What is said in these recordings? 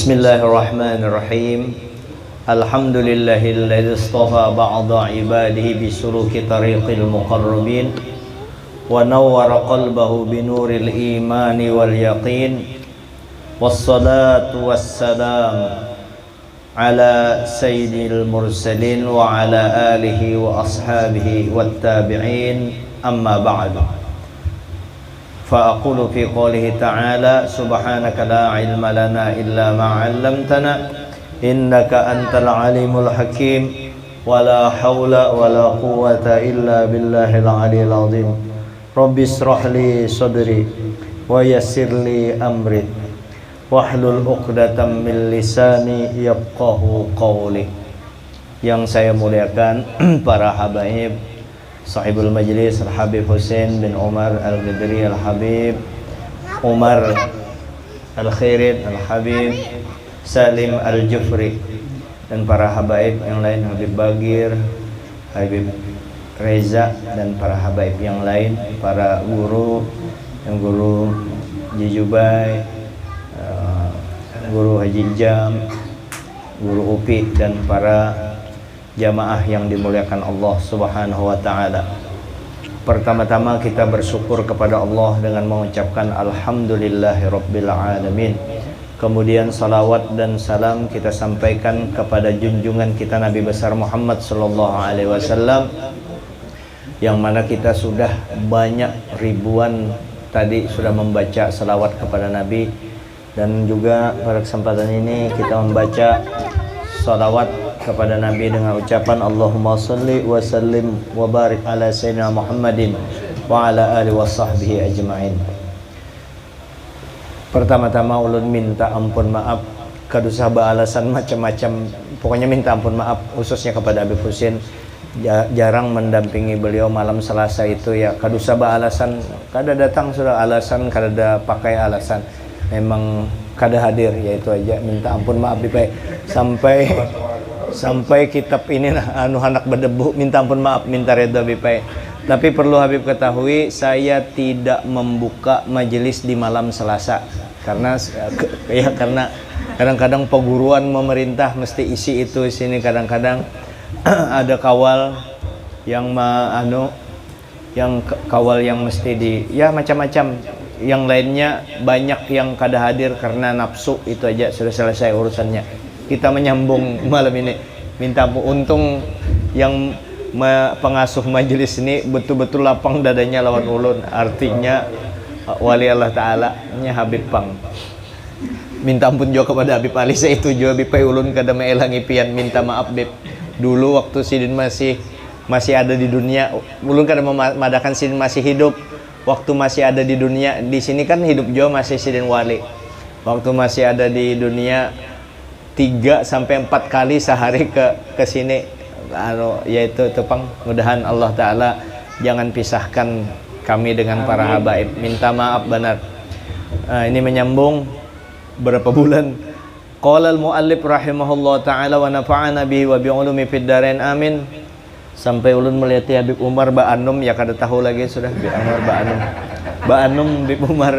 Bismillahirrahmanirrahim. Alhamdulillahilladzi istafa ba'da ibadihi bisuluki tariqil muqarrabin wa nawwara qalbahu binuril imani wal yaqin. Wassalatu wassalam ala sayyidil mursalin wa ala alihi wa ashabihi wat tabi'in. Amma ba'du. فأقول في قوله تعالى سبحانك لا علم لنا إلا ما علمتنا إنك أنت العليم الحكيم ولا حول ولا قوة إلا بالله العلي العظيم رب اشرح لي صدري ويسر لي أمري واحلل عقدة من لساني يفقهوا قولي. Yang saya muliakan para habaib, Sahibul Majlis Al-Habib Hussein bin Umar Al-Ghidri Al-Habib Umar Al-Khirid Al-Habib Salim Al-Jufri, dan para habaib yang lain, Habib Bagir, Habib Reza, dan para habaib yang lain, para guru, yang guru Jijubai, guru Haji Jam, guru Upi, dan para jamaah yang dimuliakan Allah Subhanahu wa ta'ala. Pertama-tama kita bersyukur kepada Allah dengan mengucapkan Alhamdulillahirabbil alamin. Kemudian salawat dan salam kita sampaikan kepada junjungan kita Nabi besar Muhammad sallallahu alaihi wasallam, yang mana kita sudah banyak ribuan tadi sudah membaca salawat kepada Nabi, dan juga pada kesempatan ini kita membaca salawat kepada Nabi dengan ucapan Allahumma salli wa sallim wa barik ala sayyidina Muhammadin wa ala alihi wa sahbihi ajma'in. Pertama-tama ulun minta ampun maaf kadusa alasan macam-macam, pokoknya minta ampun maaf khususnya kepada Habib Husin. Jarang mendampingi beliau malam Selasa itu ya, kadusa alasan, kada datang sudah alasan, kada pakai alasan, memang kada hadir, yaitu aja minta ampun maaf dipakai sampai kitab ini anak berdebu, minta ampun maaf, minta redha bipai. Tapi perlu Habib ketahui, saya tidak membuka majelis di malam Selasa karena kadang-kadang peguruan memerintah mesti isi itu sini, kadang-kadang ada kawal yang kawal yang mesti ya macam-macam, yang lainnya banyak yang kada hadir karena nafsu, itu aja sudah selesai urusannya. Kita menyambung malam ini, minta ampun. Untung yang pengasuh majelis ini betul-betul lapang dadanya lawan ulun, artinya wali Allah Ta'ala nya Habib Pang. Minta ampun juga kepada Habib Ali, saya itu juga bipai ulun kada maelangi pian minta maaf Bib. Dulu waktu Sidin masih ada di dunia, ulun kada memadakan Sidin masih hidup. Waktu masih ada di dunia, di sini kan hidup juga masih Sidin Wali. Waktu masih ada di dunia 3 sampai 4 kali sehari ke sini, yaitu tepang. Mudahan Allah Ta'ala jangan pisahkan kami dengan para habaib. Minta maaf benar. Ini menyambung berapa bulan. Qala al-muallif rahimahullah ta'ala wa nafa'ana bihi wa bi'ulumi fid darain amin. Sampai ulun melihat Habib Umar Ba'anum, ya kada tahu lagi sudah Habib Umar Ba'anum Habib Umar.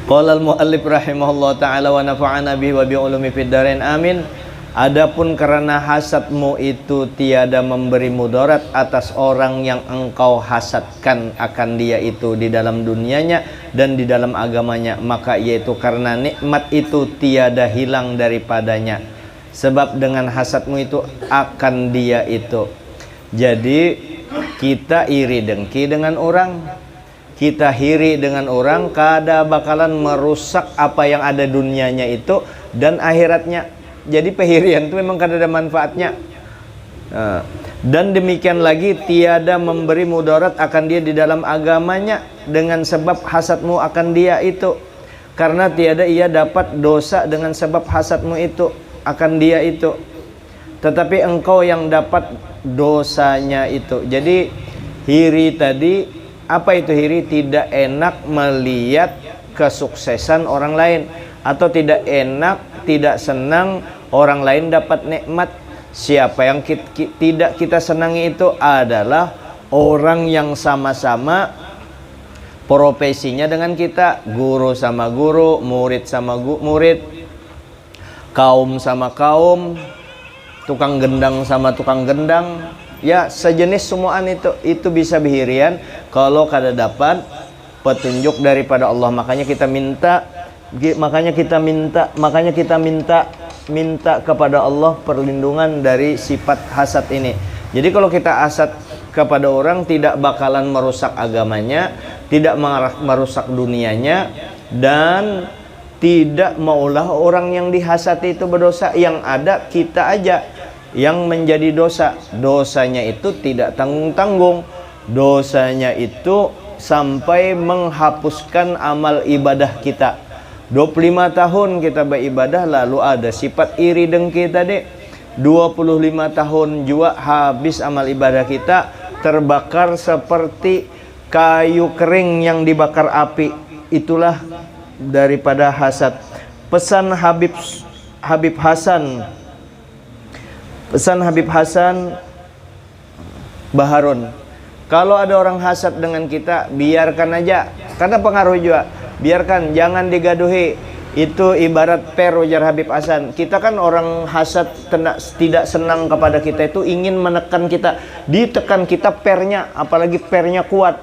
Qala al-muallif rahimahullah ta'ala wa nafa'ana bihi wa bi'ulumi fid darain amin. Adapun karena hasadmu itu tiada memberi mudarat atas orang yang engkau hasadkan akan dia itu di dalam dunianya dan di dalam agamanya, maka yaitu karena nikmat itu tiada hilang daripadanya, sebab dengan hasadmu itu akan dia itu. Jadi kita iri dengki dengan orang, kita hiri dengan orang, kada bakalan merusak apa yang ada dunianya itu dan akhiratnya. Jadi pehirian itu memang kada ada manfaatnya. Dan demikian lagi tiada memberi mudarat akan dia di dalam agamanya dengan sebab hasadmu akan dia itu, karena tiada ia dapat dosa dengan sebab hasadmu itu akan dia itu, tetapi engkau yang dapat dosanya itu. Jadi hiri tadi, apa itu hiri? Tidak enak melihat kesuksesan orang lain, atau tidak enak, tidak senang orang lain dapat nikmat. Siapa yang tidak kita senangi itu adalah orang yang sama-sama profesinya dengan kita, guru sama guru, murid sama murid, kaum sama kaum, tukang gendang sama tukang gendang, ya sejenis semuaan itu bisa bihirian kalau kada dapat petunjuk daripada Allah. Makanya kita minta kepada Allah perlindungan dari sifat hasad ini. Jadi kalau kita hasad kepada orang, tidak bakalan merusak agamanya, tidak merusak dunianya, dan tidak maulah orang yang dihasati itu berdosa. Yang ada kita aja yang menjadi dosa. Dosanya itu tidak tanggung-tanggung. Dosanya itu sampai menghapuskan amal ibadah kita. 25 tahun kita beribadah, lalu ada sifat iri dengki tadi. 25 tahun juga habis amal ibadah kita, terbakar seperti kayu kering yang dibakar api. Itulah daripada hasad. Pesan Habib Hasan Baharun, kalau ada orang hasad dengan kita, biarkan aja, karena pengaruh juga. Biarkan, jangan digaduhi. Itu ibarat per, ujar Habib Hasan. Kita kan orang hasad tidak senang kepada kita itu ingin menekan kita. Ditekan kita pernya, apalagi pernya kuat.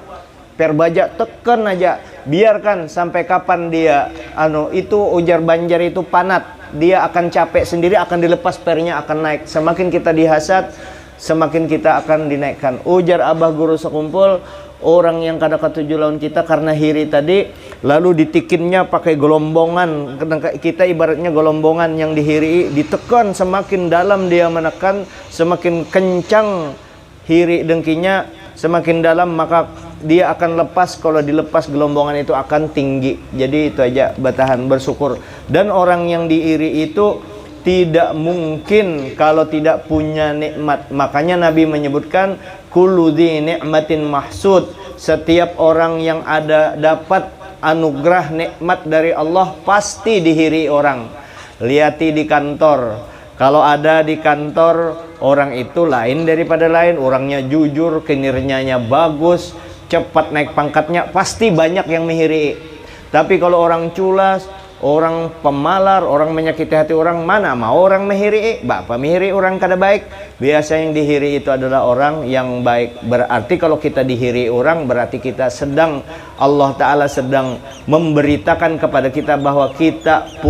Per baja, tekan aja. Biarkan sampai kapan dia itu ujar Banjar itu panat. Dia akan capek sendiri, akan dilepas, pernya akan naik. Semakin kita dihasad, semakin kita akan dinaikkan. Ujar Abah Guru sekumpul, orang yang kada ketujuh lawan kita karena hiri tadi, lalu ditikinnya pakai gelombongan. Kita ibaratnya gelombongan yang dihiri, ditekan, semakin dalam dia menekan, semakin kencang hiri dengkinya, semakin dalam maka dia akan lepas. Kalau dilepas, gelombongan itu akan tinggi. Jadi itu aja, bertahan, bersyukur. Dan orang yang diiri itu tidak mungkin kalau tidak punya nikmat. Makanya Nabi menyebutkan kullu dzi ni'matin mahsud. Setiap orang yang dapat anugerah nikmat dari Allah pasti dihiri orang. Lihati di kantor. Kalau ada di kantor orang itu lain daripada lain, orangnya jujur, kinerjanya bagus, cepat naik pangkatnya, pasti banyak yang mengiri. Tapi kalau orang culas, orang pemalar, orang menyakiti hati orang, mana mau orang mehiri? Bapak mehiri orang kada baik. Biasa yang dihiri itu adalah orang yang baik. Berarti kalau kita dihiri orang, berarti kita sedang, Allah Ta'ala sedang memberitakan kepada kita bahwa kita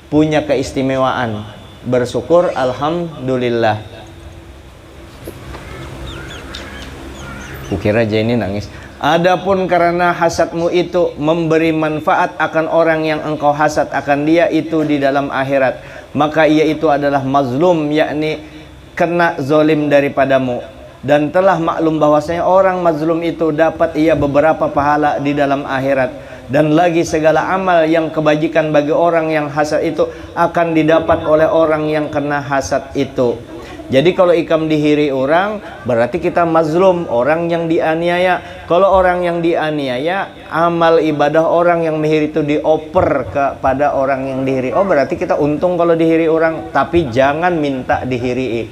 punya keistimewaan. Bersyukur, alhamdulillah. Kukira aja ini nangis. Adapun karena hasadmu itu memberi manfaat akan orang yang engkau hasad akan dia itu di dalam akhirat, maka ia itu adalah mazlum, yakni kena zolim daripadamu. Dan telah maklum bahwasanya orang mazlum itu dapat ia beberapa pahala di dalam akhirat. Dan lagi segala amal yang kebajikan bagi orang yang hasad itu akan didapat oleh orang yang kena hasad itu. Jadi kalau ikam dihiri orang, berarti kita mazlum, orang yang dianiaya. Kalau orang yang dianiaya, amal ibadah orang yang mihiri itu dioper kepada orang yang dihiri. Oh, berarti kita untung kalau dihiri orang, tapi jangan minta dihiri.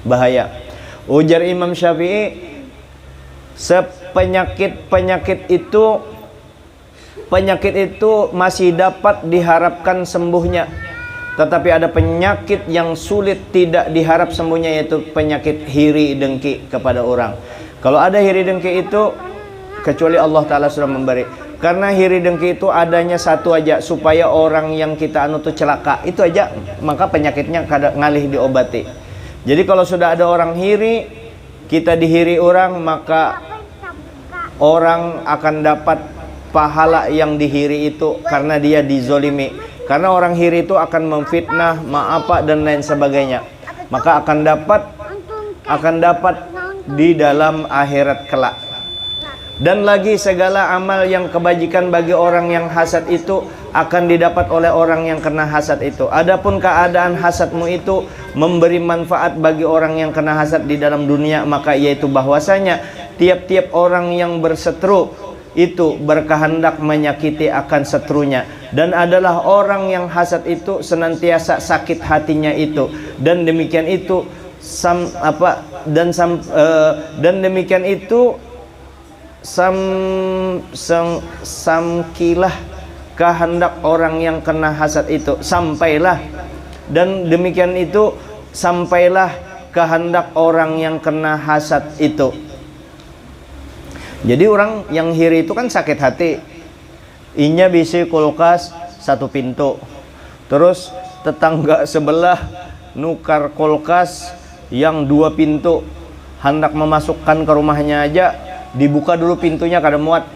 Bahaya. Ujar Imam Syafi'i, penyakit itu masih dapat diharapkan sembuhnya. Tetapi ada penyakit yang sulit tidak diharap sembuhnya, yaitu penyakit hiri dengki kepada orang. Kalau ada hiri dengki itu, kecuali Allah Ta'ala sudah memberi. Karena hiri dengki itu adanya satu aja, supaya orang yang kita anu tuh celaka. Itu aja, maka penyakitnya kada ngalih diobati. Jadi kalau sudah ada orang hiri, kita dihiri orang, maka orang akan dapat pahala yang dihiri itu karena dia dizolimi. Karena orang hiri itu akan memfitnah, dan lain sebagainya. Maka akan dapat di dalam akhirat kelak. Dan lagi segala amal yang kebajikan bagi orang yang hasad itu akan didapat oleh orang yang kena hasad itu. Adapun keadaan hasadmu itu memberi manfaat bagi orang yang kena hasad di dalam dunia, maka yaitu bahwasanya tiap-tiap orang yang berseteru itu berkehendak menyakiti akan setrunya, dan adalah orang yang hasad itu senantiasa sakit hatinya itu, dan demikian itu samkilah kehendak orang yang kena hasad itu, sampailah, dan demikian itu sampailah kehendak orang yang kena hasad itu. Jadi orang yang hiri itu kan sakit hati. Inya bisi kulkas satu pintu, terus tetangga sebelah nukar kulkas yang 2 pintu, hendak memasukkan ke rumahnya aja dibuka dulu pintunya kada muat,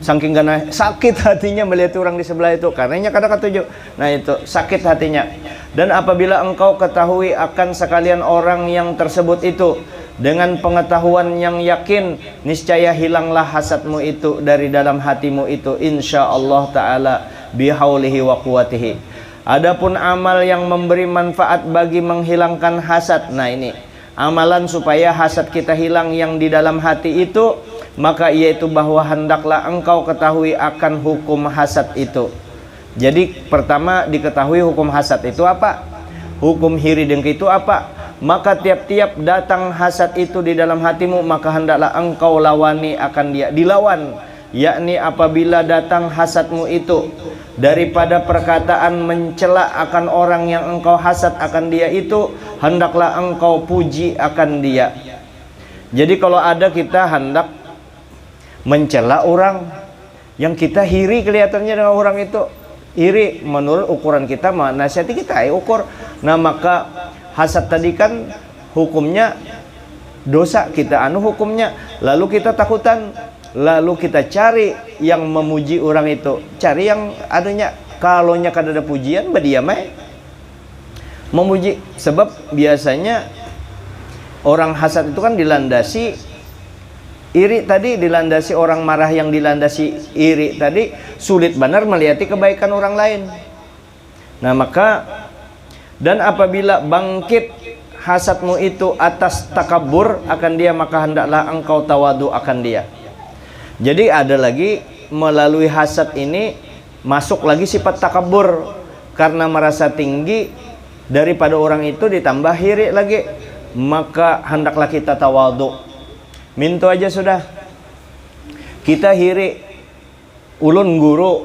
saking gana sakit hatinya melihat orang di sebelah itu, karenanya kada ketuju. Nah itu sakit hatinya. Dan apabila engkau ketahui akan sekalian orang yang tersebut itu dengan pengetahuan yang yakin, niscaya hilanglah hasadmu itu dari dalam hatimu itu, insyaallah ta'ala bihaulihi wa quwatihi. Adapun amal yang memberi manfaat bagi menghilangkan hasad, nah ini amalan supaya hasad kita hilang yang di dalam hati itu, maka yaitu bahwa hendaklah engkau ketahui akan hukum hasad itu. Jadi pertama diketahui hukum hasad itu apa, hukum hiri dengki itu apa. Maka tiap-tiap datang hasad itu di dalam hatimu, maka hendaklah engkau lawani akan dia, dilawan, yakni apabila datang hasadmu itu daripada perkataan mencela akan orang yang engkau hasad akan dia itu, hendaklah engkau puji akan dia. Jadi kalau ada kita hendak mencela orang yang kita hiri kelihatannya dengan orang itu, iri menurut ukuran kita, nasihati kita ukur. Nah maka hasad tadi kan hukumnya dosa, kita hukumnya, lalu kita takutan, lalu kita cari yang memuji orang itu, cari yang adanya, kalau nya kada ada pujian berdiam memuji. Sebab biasanya orang hasad itu kan dilandasi iri tadi, dilandasi orang marah yang dilandasi iri tadi, sulit benar melihati kebaikan orang lain. Nah maka, dan apabila bangkit hasadmu itu atas takabur akan dia, maka hendaklah engkau tawadu akan dia. Jadi ada lagi melalui hasad ini masuk lagi sifat takabur, karena merasa tinggi daripada orang itu ditambah hiri lagi, maka hendaklah kita tawadu. Minto aja sudah. Kita hiri ulun guru,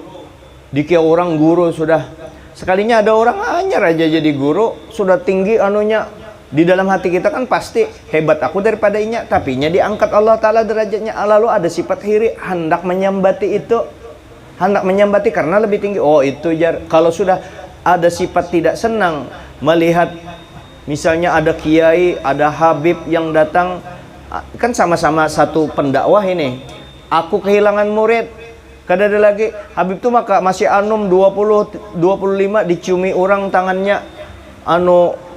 dikira orang guru sudah. Sekalinya ada orang anyar aja jadi guru, sudah tinggi anunya. Di dalam hati kita kan pasti hebat aku daripada inya, tapi nya diangkat Allah Ta'ala derajatnya. Lalu ada sifat hiri, hendak menyambati itu, hendak menyambati karena lebih tinggi. Oh itu jar. Kalau sudah ada sifat tidak senang melihat misalnya ada kiai, ada habib yang datang, kan sama-sama satu pendakwah ini, aku kehilangan murid, kada ada lagi habib tuh, maka masih anum 20 25 diciumi orang tangannya.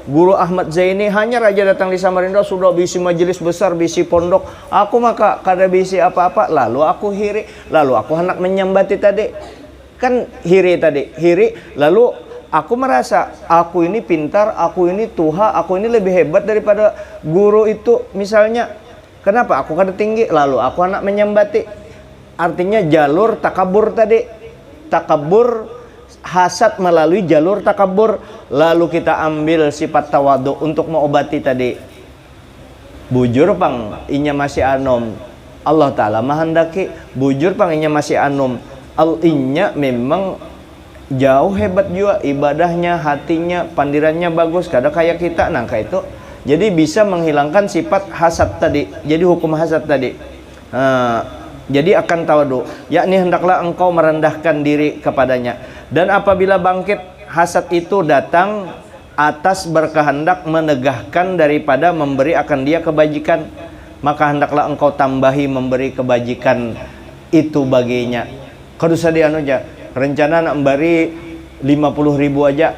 Guru Ahmad Zaini hanya raja datang di Samarinda, sudah bisi majelis besar, bisi pondok, aku maka kada bisi apa-apa, lalu aku hiri, lalu aku hendak menyambati tadi, kan hiri tadi, hiri, lalu aku merasa aku ini pintar, aku ini tuha, aku ini lebih hebat daripada guru itu misalnya. Kenapa aku kada tinggi, lalu aku hendak menyambati. Artinya jalur takabur tadi, takabur hasad melalui jalur takabur, lalu kita ambil sifat tawadu untuk mengobati tadi. Bujur pang inya masih anom, Allah Ta'ala mahendaki bujur pang inya masih anom, inya memang jauh hebat juga ibadahnya, hatinya, pandirannya bagus, kada kayak kita, nangka itu. Jadi bisa menghilangkan sifat hasad tadi. Jadi hukum hasad tadi. Jadi akan tawadu, yakni hendaklah engkau merendahkan diri kepadanya. Dan apabila bangkit hasad itu datang atas berkehendak menegahkan daripada memberi akan dia kebajikan, maka hendaklah engkau tambahi memberi kebajikan itu baginya. Kada usah aja, rencana nak memberi 50.000 aja,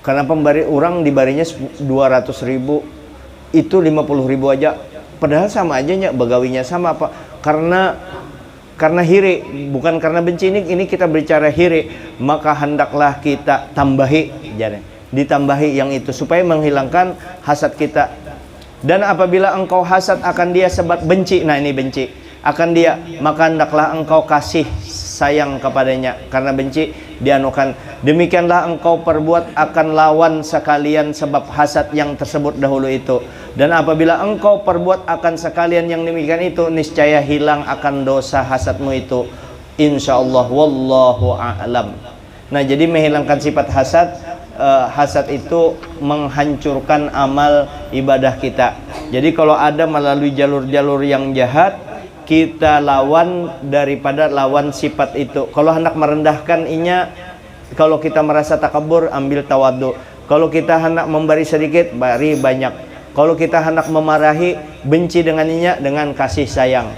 karena pemberi orang dibarinya 200.000, itu 50.000 aja, padahal sama aja nya, begawinya sama apa? Karena hiri, bukan karena benci. Ini kita bicara hiri, maka hendaklah kita tambahi, jadi ditambahi yang itu supaya menghilangkan hasad kita. Dan apabila engkau hasad akan dia sebab benci, nah ini benci akan dia, maka hendaklah engkau kasih sayang kepadanya, karena benci dianukan. Demikianlah engkau perbuat akan lawan sekalian sebab hasad yang tersebut dahulu itu. Dan apabila engkau perbuat akan sekalian yang demikian itu, niscaya hilang akan dosa hasadmu itu. insyaallah wallahu a'lam. Nah, jadi menghilangkan sifat hasad, hasad itu menghancurkan amal ibadah kita. Jadi kalau ada melalui jalur-jalur yang jahat, kita lawan daripada lawan sifat itu. Kalau hendak merendahkan inya, kalau kita merasa takabur, ambil tawadhu. Kalau kita hendak memberi sedikit, beri banyak. Kalau kita hendak memarahi, benci dengan inya dengan kasih sayang.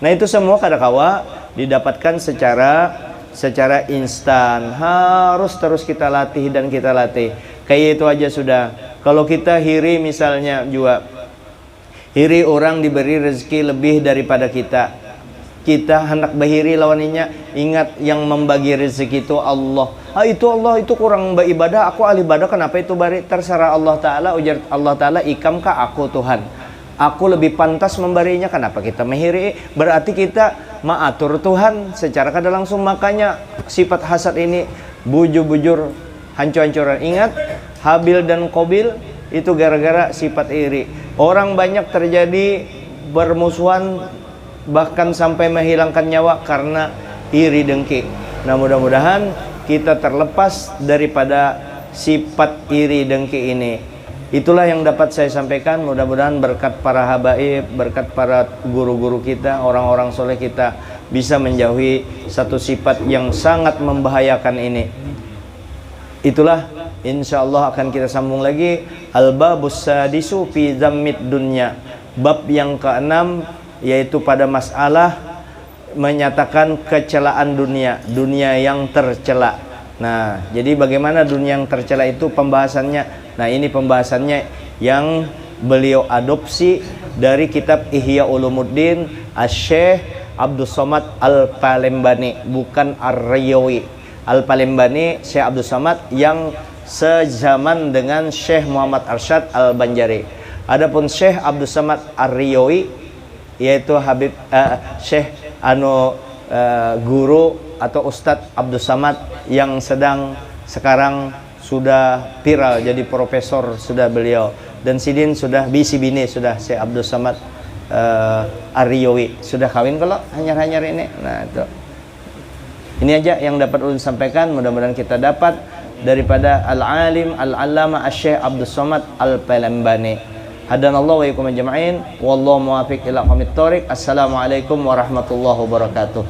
Nah, itu semua kadakawa didapatkan secara instan. Harus terus kita latih dan kita latih. Kayak itu aja sudah. Kalau kita hiri misalnya juga, hiri orang diberi rezeki lebih daripada kita, kita hendak bahiri lawaninya, ingat yang membagi rezeki itu Allah. Itu Allah, itu kurang beribadah, aku ahli ibadah, kenapa itu bari? Terserah Allah Ta'ala. Ujar Allah Ta'ala, ikam ka aku Tuhan, aku lebih pantas memberinya, kenapa kita mehiri? Berarti kita mengatur Tuhan secara kada langsung. Makanya sifat hasad ini bujur-bujur hancur-hancuran. Ingat, Habil dan Qabil itu gara-gara sifat iri. Orang banyak terjadi bermusuhan, bahkan sampai menghilangkan nyawa karena iri dengki. Nah, mudah-mudahan kita terlepas daripada sifat iri dengki ini. Itulah yang dapat saya sampaikan. Mudah-mudahan berkat para habaib, berkat para guru-guru kita, orang-orang soleh kita, bisa menjauhi satu sifat yang sangat membahayakan ini. Itulah insyaallah akan kita sambung lagi al-babus sadisu fi zammid dunya. Bab yang keenam, yaitu pada masalah menyatakan kecelaan dunia, dunia yang tercela. Nah, jadi bagaimana dunia yang tercela itu pembahasannya. Nah, ini pembahasannya yang beliau adopsi dari kitab Ihya Ulumuddin Asy-Syaikh Abdus Somad Al-Palembani, bukan Ar-Riyawi. Al-Palembani Syekh Abdus Somad yang sezaman dengan Syekh Muhammad Arsyad Al-Banjari. Adapun Syekh Abdus Somad Ar-Riyawi, yaitu Habib Syekh guru atau Ustadz Abdus Somad yang sekarang sudah viral jadi profesor sudah beliau, dan sidin sudah bisi bini sudah Syekh Abdus Somad Ar-Riyawi sudah kawin kalau hanyar-hanyar ini. Nah, itu ini aja yang dapat ulun sampaikan. Mudah-mudahan kita dapat daripada al-alim al-allama Asy-Syaikh Abdus Somad Al-Palembani. Hadanallahu wa iyyakum ajma'in. Wallahu muwaffiq ila aqwamit thoriq. Assalamualaikum warahmatullahi wabarakatuh.